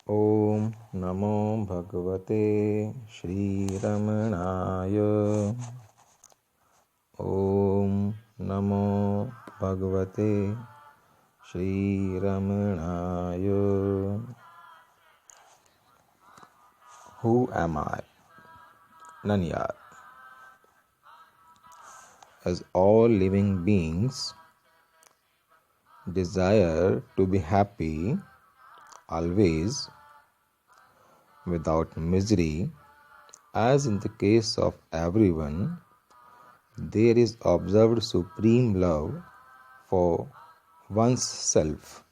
Om Namo Bhagavate Sri Ramanaya. Om Namo Bhagavate Sri Ramanaya. Who am I? None yar. As all living beings desire to be happy always, without misery, as in the case of everyone, there is observed supreme love for one's self,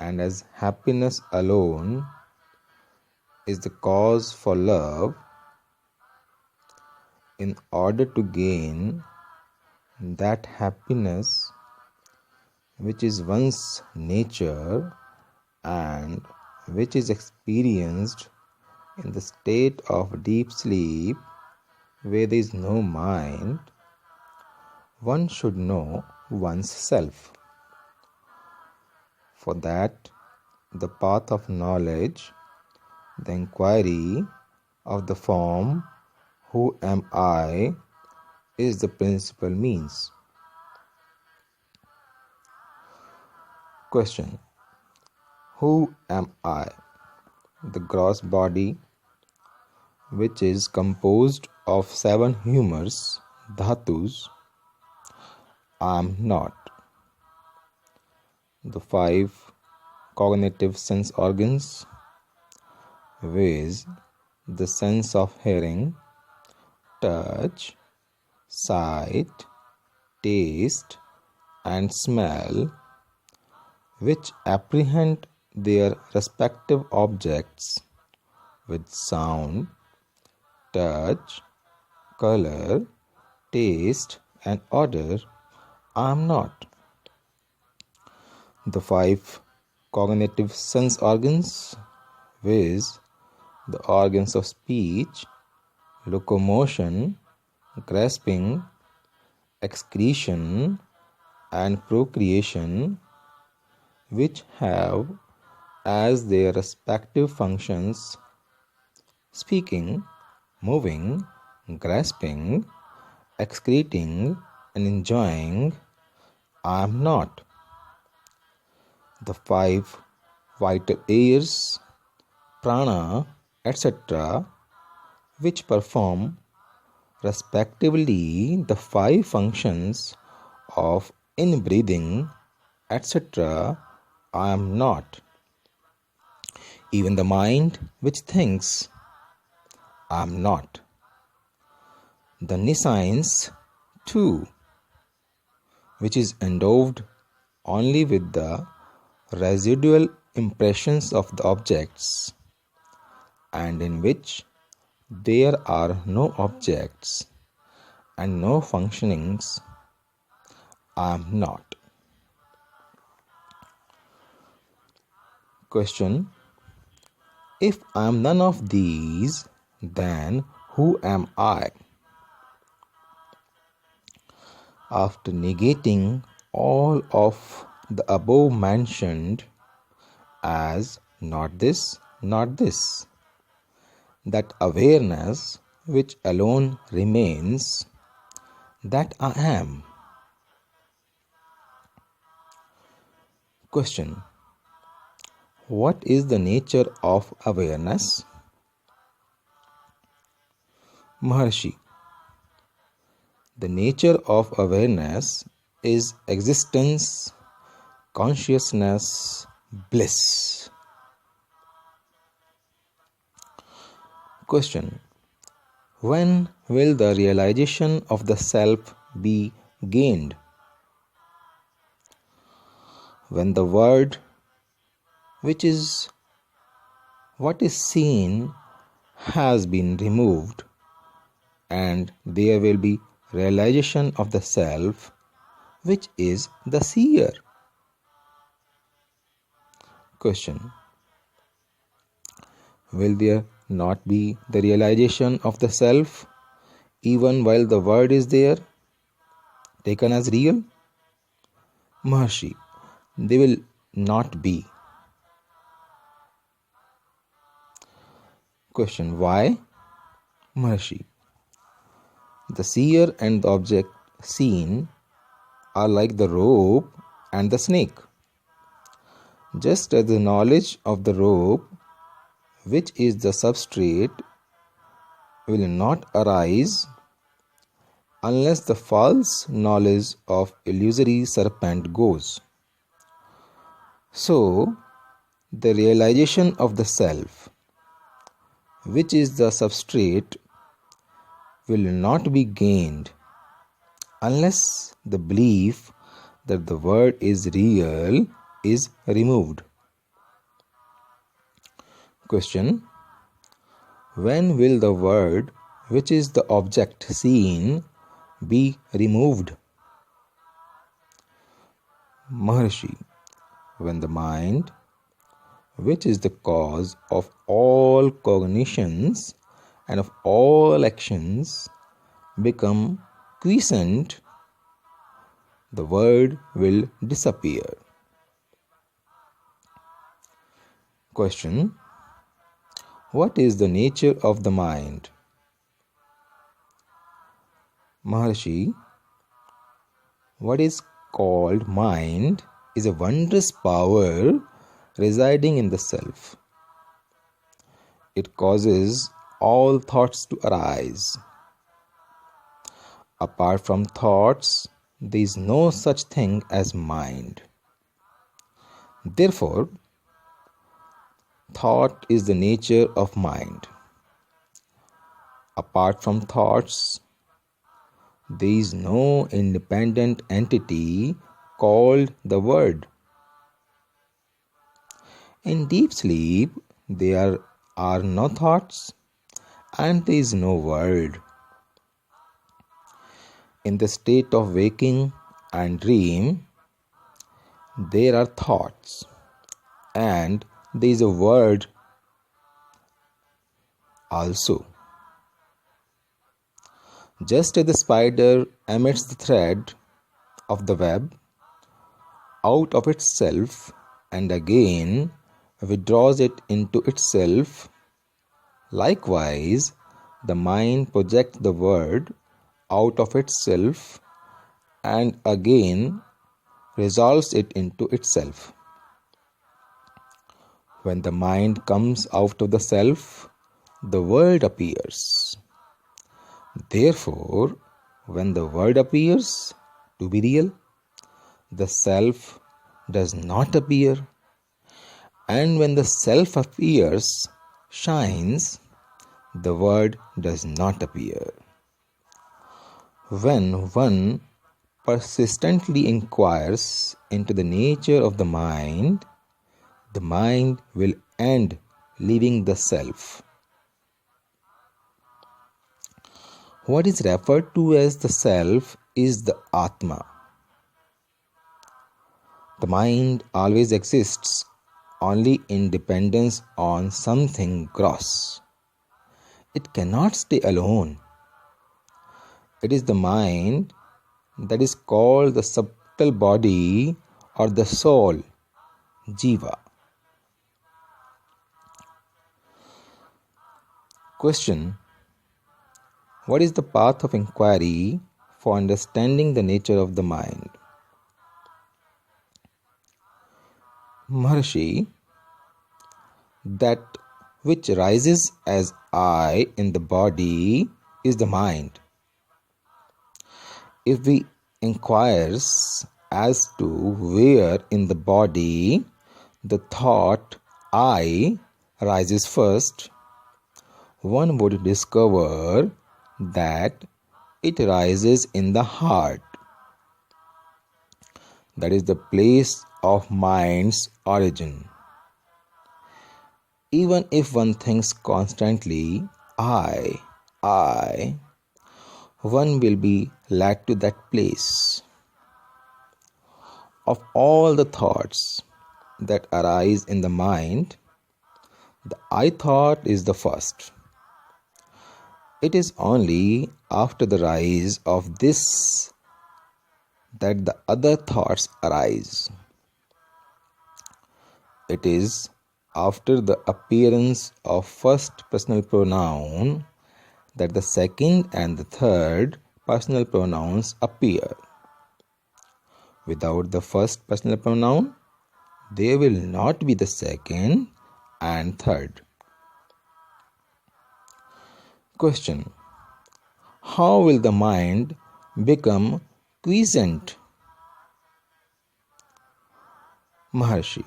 and as happiness alone is the cause for love, in order to gain that happiness which is one's nature and which is experienced in the state of deep sleep where there is no mind, one should know one's self. For that, the path of knowledge, the inquiry of the form, who am I, is the principal means. Question. Who am I? The gross body, which is composed of 7 humors, dhatus, I am not. The 5 cognitive sense organs, viz. The sense of hearing, touch, sight, taste, and smell, which apprehend their respective objects with sound, touch, color, taste, and odor, I am not. The 5 cognitive sense organs, viz. The organs of speech, locomotion, grasping, excretion, and procreation, which have as their respective functions speaking, moving, grasping, excreting, and enjoying, I am not. The 5 vital airs, prana, etc., which perform respectively the 5 functions of inbreathing, etc., I am not. Even the mind which thinks, I am not. The nescience too, which is endowed only with the residual impressions of the objects, and in which there are no objects and no functionings, I am not. Question. If I am none of these, then who am I? After negating all of the above mentioned as not this, that awareness which alone remains, that I am. Question. What is the nature of awareness? Maharshi. The nature of awareness is existence, consciousness, bliss. Question. When will the realization of the self be gained? When the word, which is what is seen, has been removed, and there will be realization of the self, which is the seer. Question. Will there not be the realization of the self even while the word is there, taken as real? Maharshi. They will not be. Question: why? Maharshi: the seer and the object seen are like the rope and the snake. Just as the knowledge of the rope, which is the substrate, will not arise unless the false knowledge of illusory serpent goes. So, the realization of the self, which is the substrate, will not be gained unless the belief that the word is real is removed. Question: when will the word, which is the object seen, be removed? Maharshi: when the mind, which is the cause of all cognitions and of all actions, become quiescent, the word will disappear. Question: what is the nature of the mind? Maharshi: what is called mind is a wondrous power residing in the self. It causes all thoughts to arise. Apart from thoughts, there is no such thing as mind. Therefore, thought is the nature of mind. Apart from thoughts, there is no independent entity called the word. In deep sleep, there are no thoughts and there is no word. In the state of waking and dream, there are thoughts and there is a word also. Just as the spider emits the thread of the web out of itself and again withdraws it into itself, likewise the mind projects the word out of itself and again resolves it into itself. When the mind comes out of the self, the world appears. Therefore, when the world appears to be real, the self does not appear. And when the self appears, shines, the word does not appear. When one persistently inquires into the nature of the mind will end leaving the self. What is referred to as the self is the Atma. The mind always exists only in dependence on something gross. It cannot stay alone. It is the mind that is called the subtle body or the soul, Jiva. Question: what is the path of inquiry for understanding the nature of the mind? Maharshi: that which rises as I in the body is the mind. If we inquires as to where in the body the thought I rises first, one would discover that it rises in the heart. That is the place of mind's origin. Even if one thinks constantly, I, one will be led to that place. Of all the thoughts that arise in the mind, the I thought is the first. It is only after the rise of this that the other thoughts arise. It is after the appearance of first personal pronoun that the second and the third personal pronouns appear. Without the first personal pronoun, there will not be the second and third. Question: how will the mind become quiescent? Maharshi: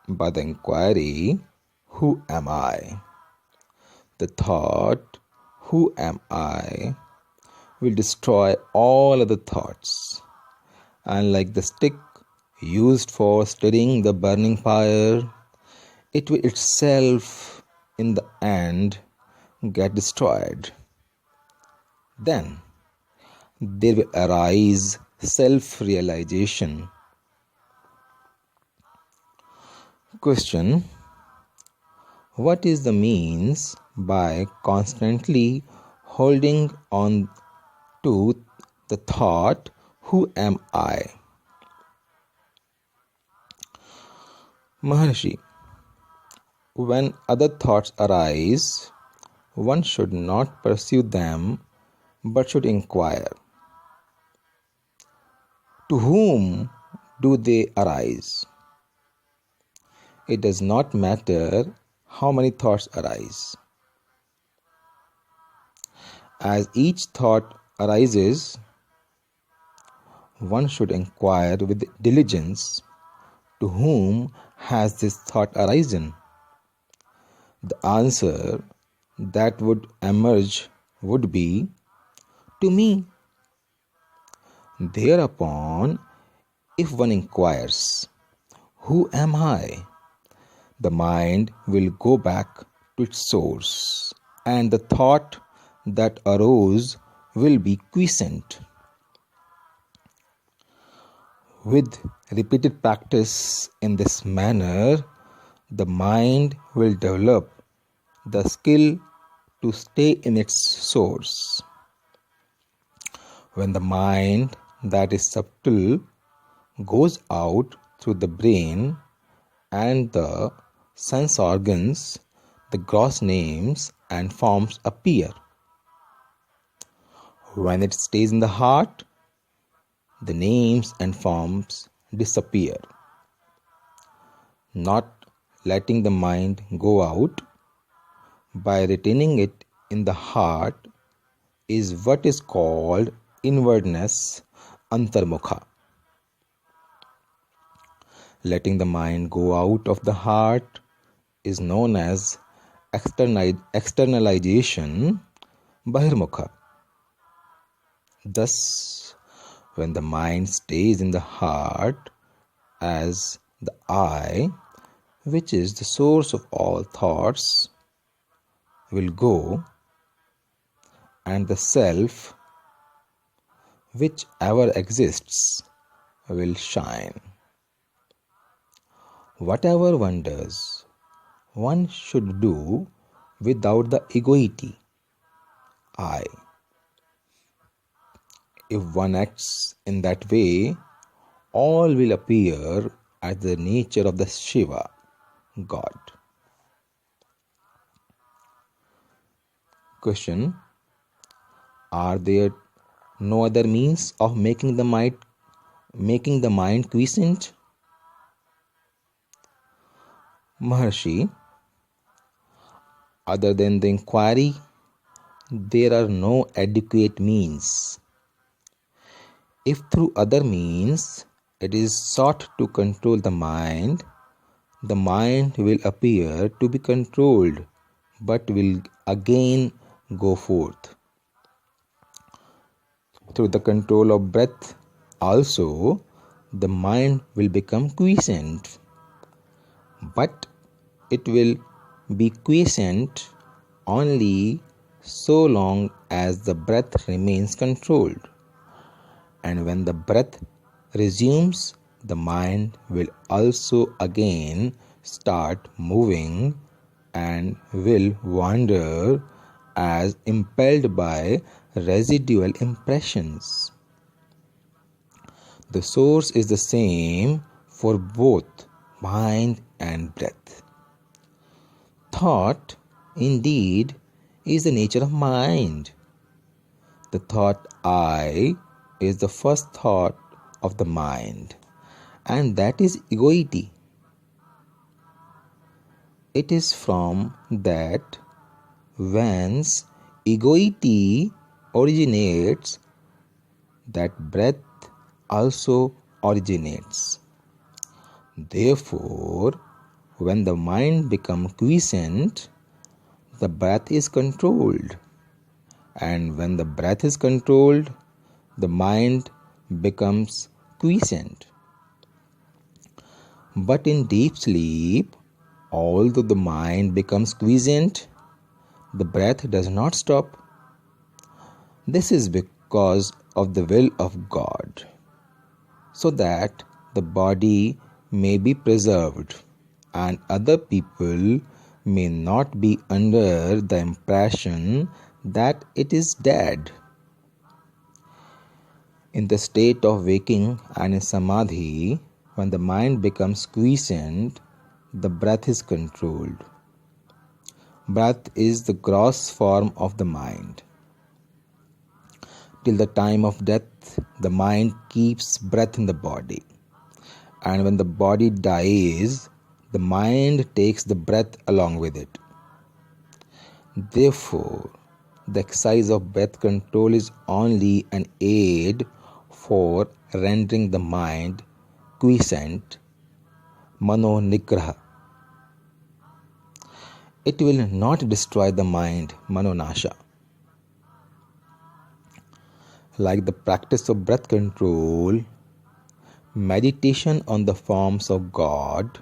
by the inquiry, who am I? The thought, who am I, will destroy all other thoughts. And like the stick used for steadying the burning fire, it will itself in the end get destroyed. Then there will arise self-realization. Question: what is the means by constantly holding on to the thought, who am I? Maharshi: when other thoughts arise, one should not pursue them but should inquire, to whom do they arise? It does not matter how many thoughts arise. As each thought arises, one should inquire with diligence, to whom has this thought arisen? The answer that would emerge would be, to me. Thereupon, if one inquires, who am I? The mind will go back to its source, and the thought that arose will be quiescent. With repeated practice in this manner, the mind will develop the skill to stay in its source. When the mind that is subtle goes out through the brain and the sense organs, the gross names and forms appear. When it stays in the heart, the names and forms disappear. Not letting the mind go out by retaining it in the heart is what is called inwardness, antarmukha. Letting the mind go out of the heart is known as externalization, bahirmukha. Thus, when the mind stays in the heart as the I, which is the source of all thoughts, will go, and the self, which ever exists, will shine. Whatever one does, one should do without the egoity, I. If one acts in that way, all will appear as the nature of the Shiva, God. Question: are there no other means of making the mind quiescent? Maharshi: other than the inquiry, there are no adequate means. If through other means it is sought to control the mind will appear to be controlled, but will again go forth. Through the control of breath also, the mind will become quiescent, but it will be quiescent only so long as the breath remains controlled. And when the breath resumes, the mind will also again start moving and will wander as impelled by residual impressions. The source is the same for both mind and breath. Thought, indeed, is the nature of mind. The thought I is the first thought of the mind, and that is egoity. It is from that whence egoity originates that breath also originates. Therefore, when the mind becomes quiescent, the breath is controlled. And when the breath is controlled, the mind becomes quiescent. But in deep sleep, although the mind becomes quiescent, the breath does not stop. This is because of the will of God, so that the body may be preserved and other people may not be under the impression that it is dead. In the state of waking and in samadhi, when the mind becomes quiescent, the breath is controlled. Breath is the gross form of the mind. Till the time of death, the mind keeps breath in the body. And when the body dies, the mind takes the breath along with it. Therefore, the exercise of breath control is only an aid for rendering the mind quiescent, mano nigraha. It will not destroy the mind, manonasha. Like the practice of breath control, meditation on the forms of God,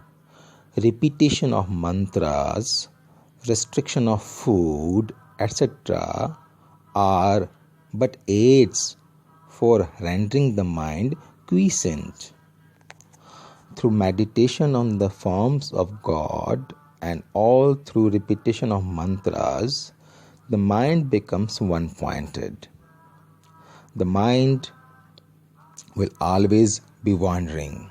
repetition of mantras, restriction of food, etc. are but aids for rendering the mind quiescent. Through meditation on the forms of God and all through repetition of mantras, the mind becomes one-pointed. The mind will always be wandering.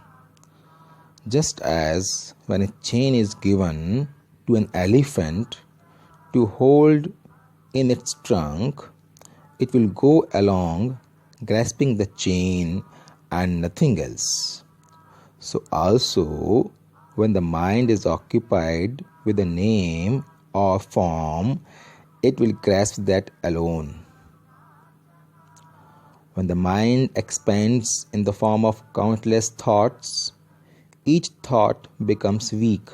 Just as when a chain is given to an elephant to hold in its trunk, it will go along grasping the chain and nothing else. So also, when the mind is occupied with a name or form, it will grasp that alone. When the mind expands in the form of countless thoughts, each thought becomes weak.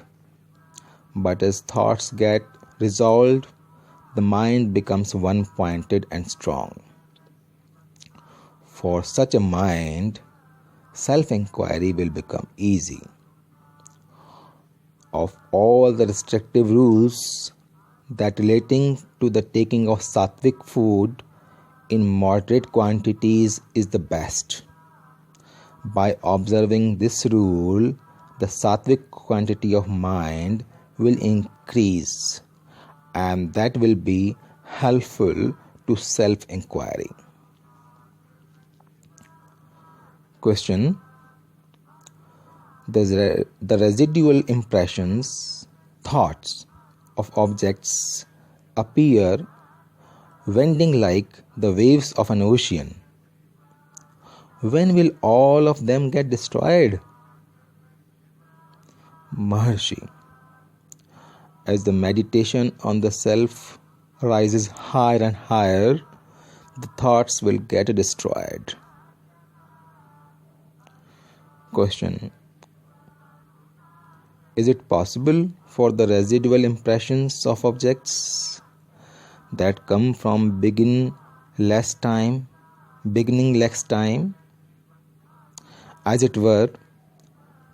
But as thoughts get resolved, the mind becomes one-pointed and strong. For such a mind, self-inquiry will become easy. Of all the restrictive rules that relating to the taking of sattvic food in moderate quantities is the best. By observing this rule, the sattvic quantity of mind will increase, and that will be helpful to self-inquiry. Question: the residual impressions, thoughts of objects appear wending like the waves of an ocean. When will all of them get destroyed? Maharshi: as the meditation on the self rises higher and higher, the thoughts will get destroyed. Question: is it possible for the residual impressions of objects that come from beginning less time, as it were,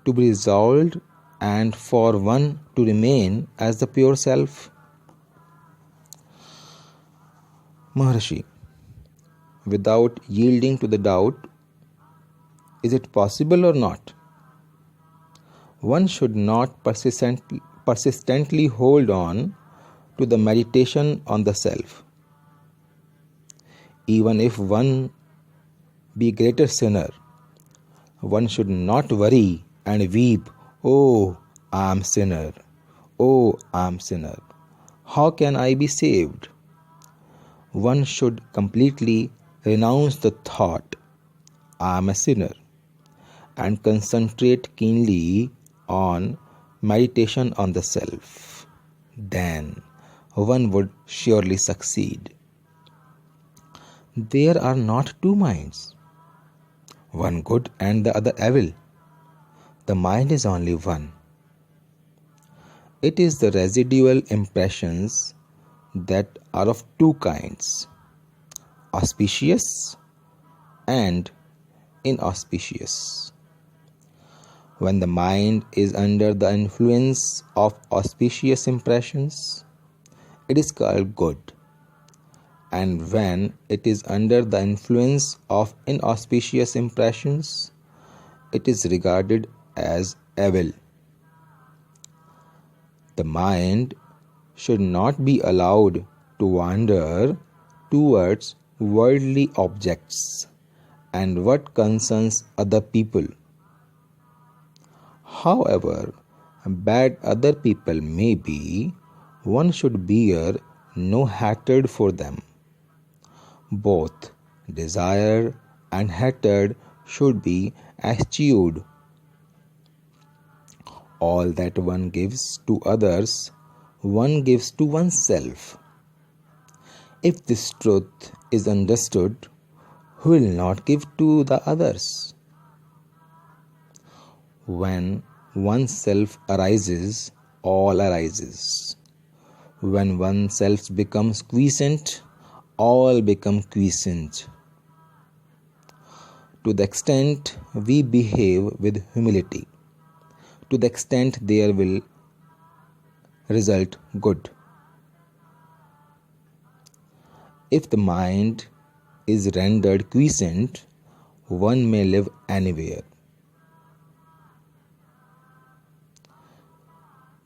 to be resolved and for one to remain as the pure self? Maharshi: without yielding to the doubt, is it possible or not? One should not persistently hold on to the meditation on the self. Even if one be greater sinner, one should not worry and weep, "Oh, I am sinner. "Oh, I am sinner. How can I be saved?" One should completely renounce the thought, "I am a sinner," and concentrate keenly on meditation on the self. Then one would surely succeed. There are not two minds, one good and the other evil. The mind is only one. It is the residual impressions that are of two kinds, auspicious and inauspicious. When the mind is under the influence of auspicious impressions, it is called good, and when it is under the influence of inauspicious impressions, it is regarded as evil. The mind should not be allowed to wander towards worldly objects and what concerns other people. However bad other people may be, one should bear no hatred for them. Both desire and hatred should be eschewed. All that one gives to others, one gives to oneself. If this truth is understood, who will not give to the others? When oneself arises, all arises. When oneself becomes quiescent, all become quiescent. To the extent we behave with humility, to the extent there will result good. If the mind is rendered quiescent, one may live anywhere.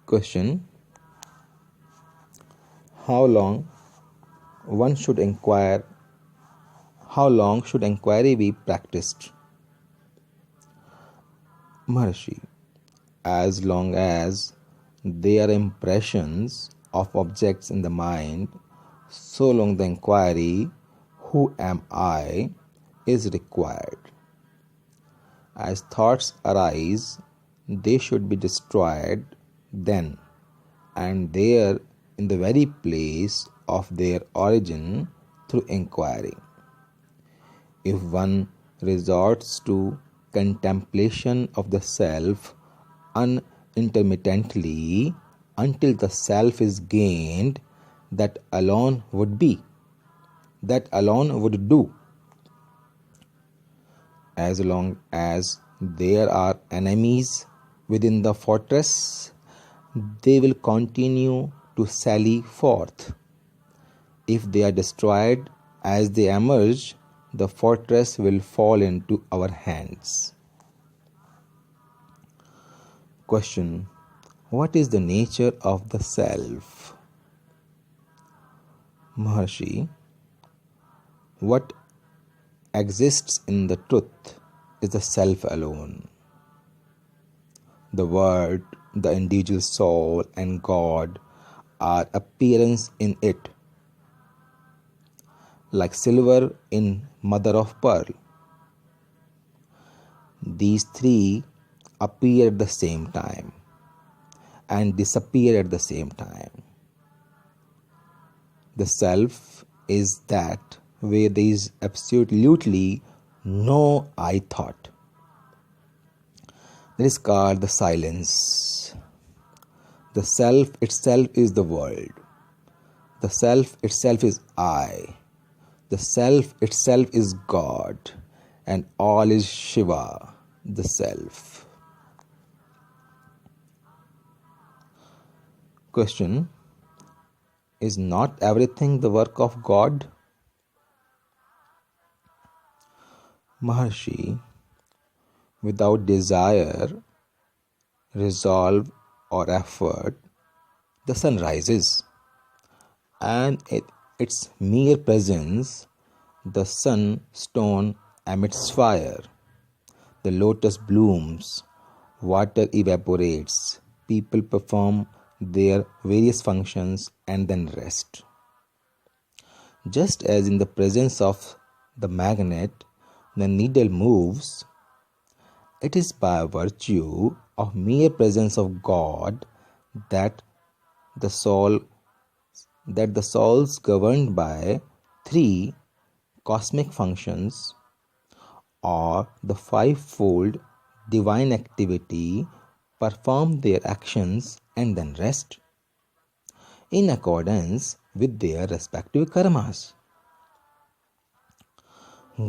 Question: How long should inquiry be practiced? Maharshi: as long as there are impressions of objects in the mind, so long the inquiry, "Who am I?" is required. As thoughts arise, they should be destroyed then and there in the very place of their origin through inquiry. If one resorts to contemplation of the self unintermittently until the self is gained, that alone would do. As long as there are enemies within the fortress, they will continue to sally forth. If they are destroyed as they emerge, the fortress will fall into our hands. Question: what is the nature of the self? Maharshi: what exists in the truth is the self alone. The word, the individual soul, and God are appearance in it, like silver in mother of pearl. These three appear at the same time and disappear at the same time. The self is that where there is absolutely no I thought. That is called the silence. The self itself is the world. The self itself is I. The self itself is God. And all is Shiva, the self. Question: is not everything the work of God? Maharshi: without desire, resolve, or effort, the sun rises, and its mere presence, the sunstone emits fire, the lotus blooms, water evaporates, people perform their various functions and then rest. Just as in the presence of the magnet, the needle moves, it is by virtue of mere presence of God that the souls governed by three cosmic functions or the fivefold divine activity perform their actions and then rest in accordance with their respective karmas.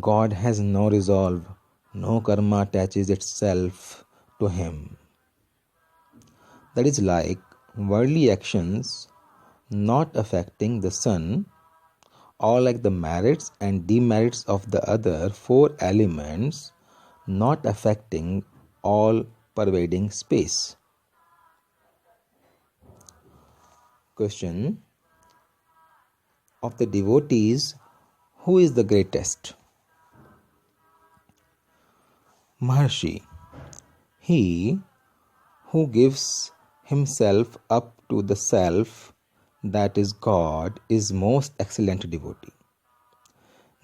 God has no resolve, no karma attaches itself to him. That is like worldly actions not affecting the sun, or like the merits and demerits of the other four elements not affecting all pervading space. Question: of the devotees, who is the greatest? Maharshi: he who gives himself up to the self, that is God, is most excellent devotee.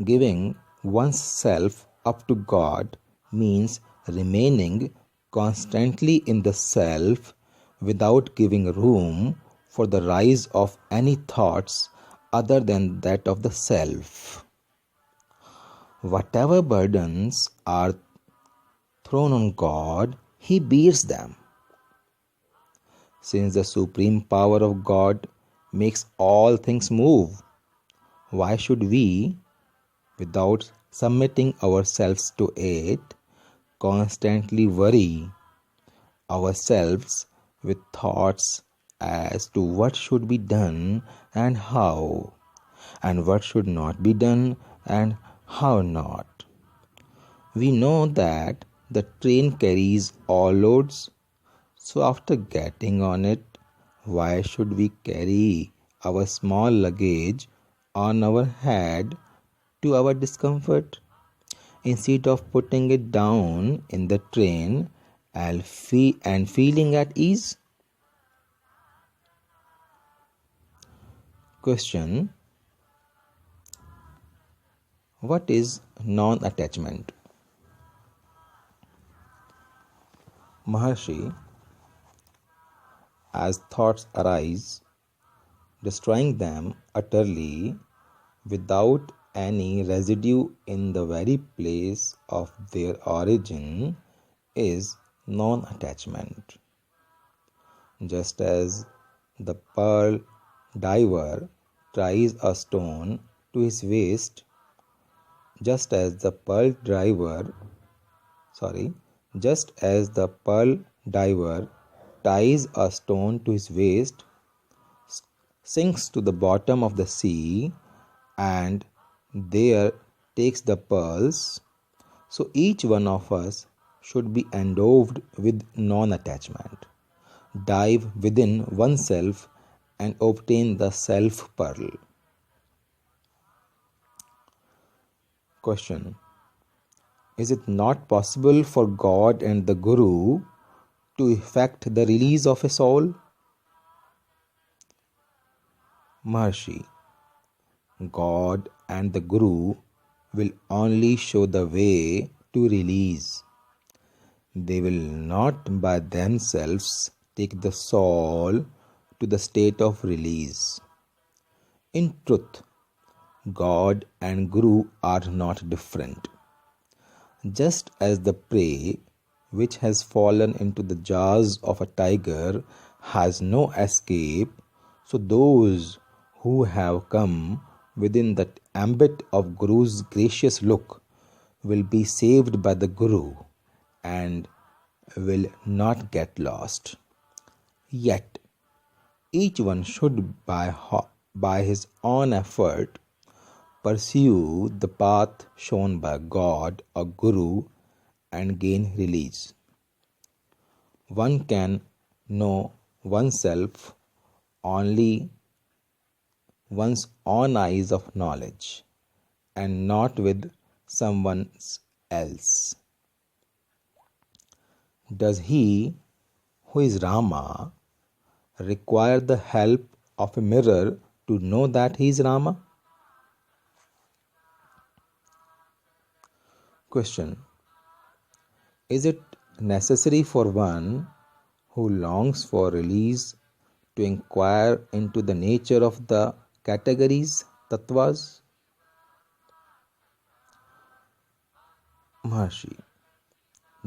Giving one's self up to God means remaining constantly in the self without giving room for the rise of any thoughts other than that of the self. Whatever burdens are thrown on God, he bears them. Since the supreme power of God makes all things move, why should we, without submitting ourselves to it, constantly worry ourselves with thoughts as to what should be done and how, and what should not be done and how not? We know that the train carries all loads, so after getting on it, why should we carry our small luggage on our head to our discomfort, instead of putting it down in the train and feeling at ease? Question: what is non-attachment? Maharshi: as thoughts arise, destroying them utterly without any residue in the very place of their origin, is non-attachment. Just as the pearl diver ties a stone to his waist, just as the pearl diver ties a stone to his waist, sinks to the bottom of the sea, and there takes the pearls, so each one of us should be endowed with non-attachment, dive within oneself and obtain the self-pearl. Question: is it not possible for God and the Guru to effect the release of a soul? Maharshi: God and the Guru will only show the way to release. They will not by themselves take the soul to the state of release. In truth, God and Guru are not different. Just as the prey which has fallen into the jaws of a tiger has no escape, so those who have come within the ambit of Guru's gracious look will be saved by the Guru and will not get lost. Yet, each one should by his own effort pursue the path shown by God or Guru and gain release. One can know oneself only one's own eyes of knowledge and not with someone else. Does he who is Rama require the help of a mirror to know that he is Rama? Question. Is it necessary for one who longs for release to inquire into the nature of the categories, tattvas? Maharshi.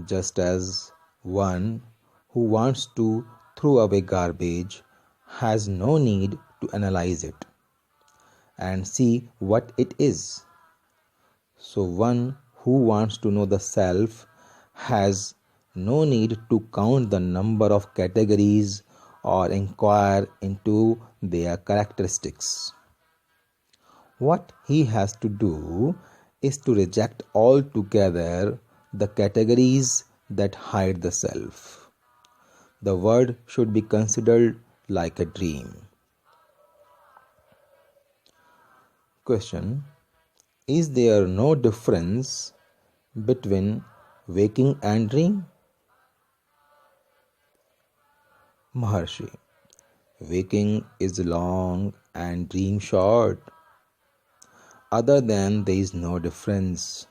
Just as one who wants to throw away garbage has no need to analyze it and see what it is, so one who wants to know the self has no need to count the number of categories or inquire into their characteristics. What he has to do is to reject altogether the categories that hide the self. The world should be considered like a dream. Question. Is there no difference between waking and dream? Maharshi. Waking is long and dream short. Other than there is no difference.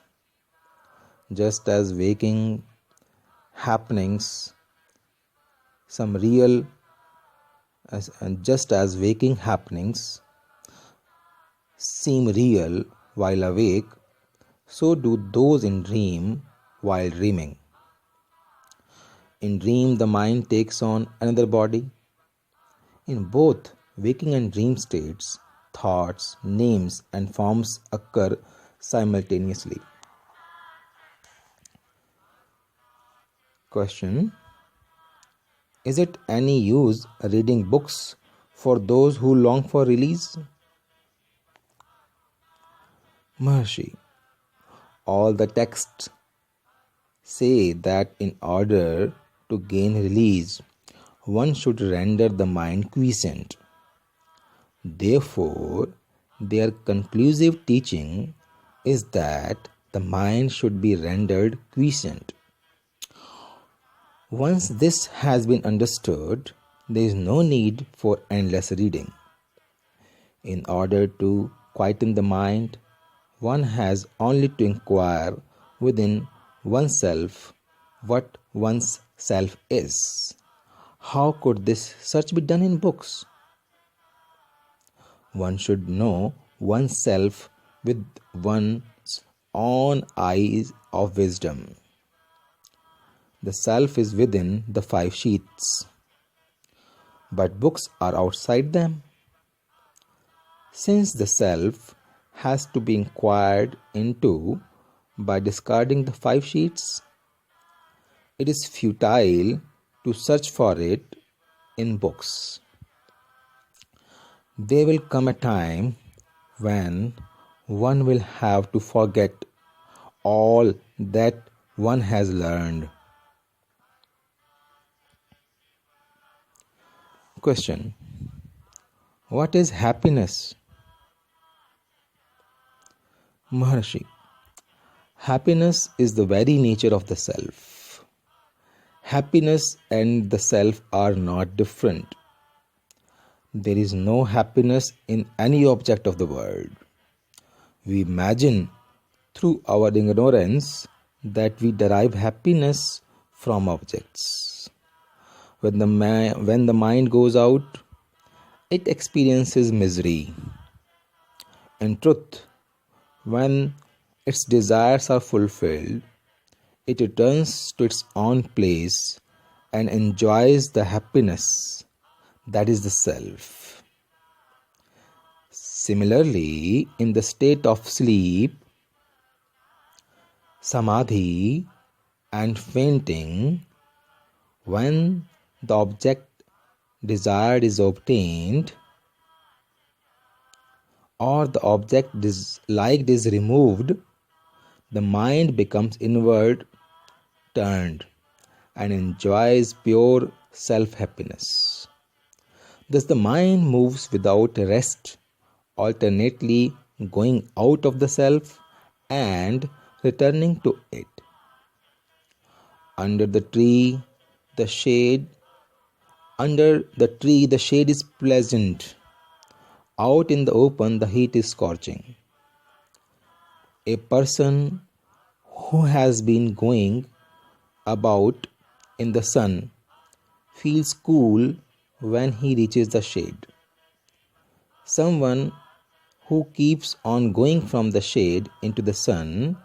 Just as waking happenings seem real while awake, so do those in dream while dreaming. In dream, the mind takes on another body. In both waking and dream states, thoughts, names, and forms occur simultaneously. Question. Is it any use reading books for those who long for release? Maharshi. All the texts say that in order to gain release, one should render the mind quiescent. Therefore, their conclusive teaching is that the mind should be rendered quiescent. Once this has been understood, there is no need for endless reading. In order to quieten the mind, one has only to inquire within oneself what one's self is. How could this such be done in books? One should know oneself with one's own eyes of wisdom. The self is within the 5 sheaths, but books are outside them. Since the self has to be inquired into by discarding the 5 sheets, it is futile to search for it in books. There will come a time when one will have to forget all that one has learned. Question. What is happiness? Maharshi. Happiness is the very nature of the self. Happiness and the self are not different. There is no happiness in any object of the world. We imagine through our ignorance that we derive happiness from objects. When the mind goes out, it experiences misery. In truth, when its desires are fulfilled, it returns to its own place and enjoys the happiness that is the self. Similarly, in the state of sleep, samadhi, and fainting, when the object desired is obtained, or the object disliked is removed, the mind becomes inward turned and enjoys pure self-happiness. Thus the mind moves without rest, alternately going out of the self and returning to it. Under the tree, the shade, Under the tree, the shade is pleasant. Out in the open, the heat is scorching. A person who has been going about in the sun feels cool when he reaches the shade. Someone who keeps on going from the shade into the sun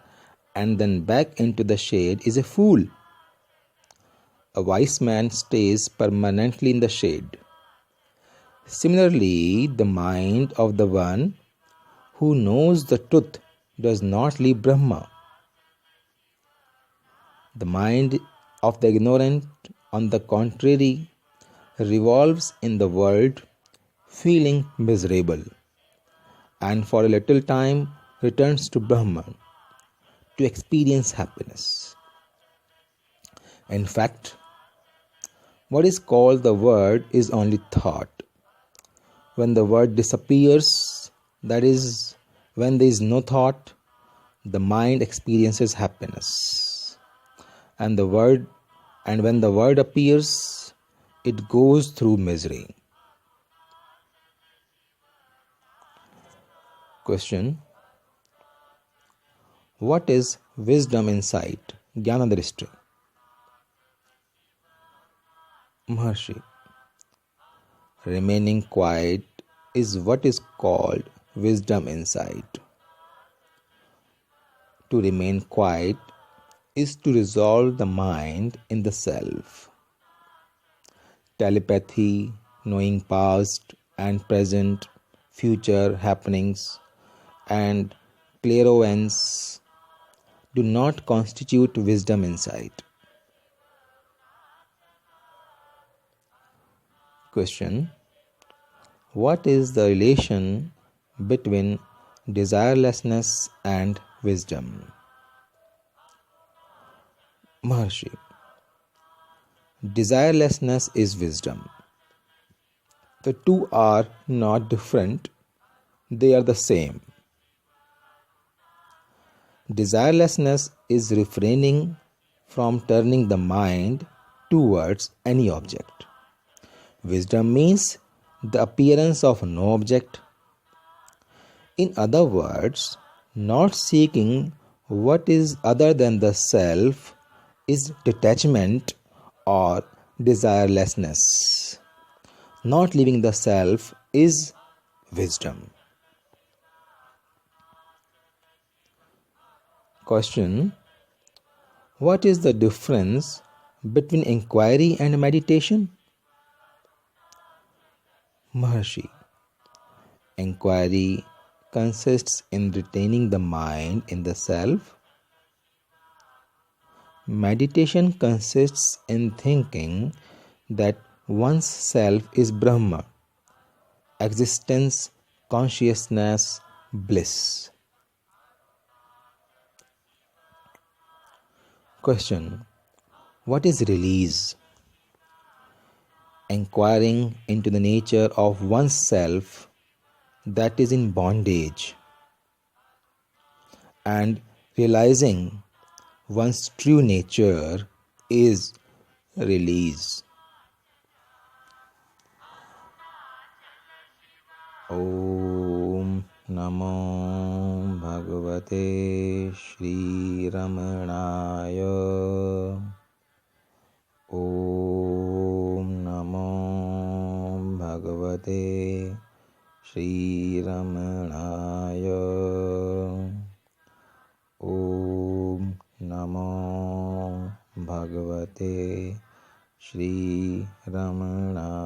and then back into the shade is a fool. A wise man stays permanently in the shade. Similarly, the mind of the one who knows the truth does not leave Brahma. The mind of the ignorant, on the contrary, revolves in the world, feeling miserable, and for a little time returns to Brahman to experience happiness. In fact, what is called the word is only thought. When the word disappears, that is, when there is no thought, the mind experiences happiness. And when the word appears, it goes through misery. Question: what is wisdom insight? Jnanadrishti. Maharshi: remaining quiet is what is called wisdom insight. To remain quiet is to resolve the mind in the self. Telepathy, knowing past and present, future happenings, and clairvoyance do not constitute wisdom insight. Question: what is the relation between desirelessness and wisdom? Maharshi: desirelessness is wisdom. The two are not different, they are the same. Desirelessness is refraining from turning the mind towards any object. Wisdom means the appearance of no object. In other words, not seeking what is other than the self is detachment or desirelessness. Not leaving the self is wisdom. Question: what is the difference between inquiry and meditation? Maharshi: inquiry consists in retaining the mind in the self. Meditation consists in thinking that one's self is Brahma, existence, consciousness, bliss. Question: what is release? Inquiring into the nature of one's self that is in bondage and realizing one's true nature is release. Om Namo Bhagavate Sri Ramanaya. Om Namo Bhagavate Sri Ramanaya. Om Namo Bhagavate Sri Ramana